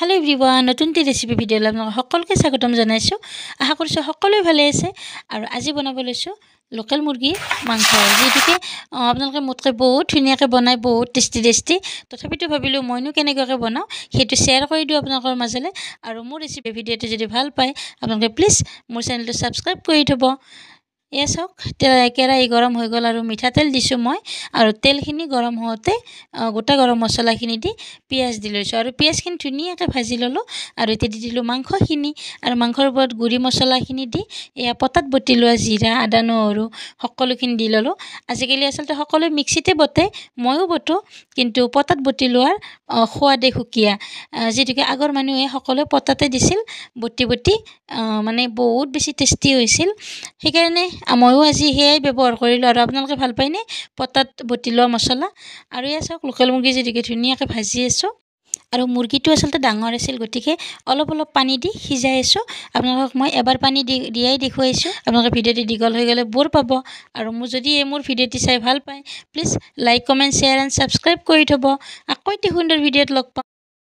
hello everyone नतुन recipe video सकलोके स्वागतम जानाइছো आशा करिছো सकलोৱে ভালে আছে আৰু আজি বনাব লৈছো লোকেল মুৰ্গী মাংস যেটিকে আপোনালোকে মোতকৈ বহুত ধুনিয়াকৈ বনাই বহুত টেষ্টি তথাপিতো ভাবিলো মইনো কেনেকৈ বনাও হেতু শেয়াৰ কৰি দিও আপোনালোকৰ মাজলে আৰু মোৰ ৰেচিপি ভিডিওটো যদি ভাল পায় আপোনালোকে প্লিজ মোৰ চেনেলটো সাবস্ক্ৰাইব কৰি থব এ সক কেৰাহী গৰম হৈ গল আৰু মিঠাতেল দিছো মই আৰু তেলখিনি গৰম হওঁতে গোটা গৰম মছলাখিনি দি পিয়াজ দি লৈছো আৰু পিয়াজখিনি ধুনিয়াকৈ ভাজি ললো আৰু এতে দি দিলো মাংসখিনি আৰু মাংসৰ ওপৰত গুৰি মছলাখিনি দি এয়া পটাত বটি লোৱা জিৰা আদা নহৰু সকলোখিনি দি ললো আজিকালি আসলতে সকলো মিক্সিতে বটে ময়ো বটো কিন্তু পটাত বটি লোৱাৰ সোৱাদে খুকিয়া যেটিকে আগৰ মানুহে সকলো পটাতে দিছিল বটি মানে বহুত বেছি টেষ্টি হৈছিল সেইকাৰণে ময়ো আজি হেয়াই ব্যৱহাৰ কৰিলো আৰু আপোনালোকে ভাল পায়নে পটাত বটি লোৱা মছলা আৰু ইয়া সক লোকেল মুৰ্গী যেটিকে ধুনিয়াকৈ ভাজি আছো আৰু মুৰ্গীটো আসলতে ডাঙৰ আছিল গটিকে অলপ পানী দি সিজাই আছো আপোনালোকক মই এবাৰ পানী দিয়াই দেখুৱাইছো আপোনালোকে ভিডিওটি দীঘল হৈ গলে বৰ পাব আৰু যদি মোৰ ভিডিওটি চাই ভাল পায় please like comment share and subscribe কৰি থব আকৌ এটি সুন্দৰ ভিডিওত লগ পাম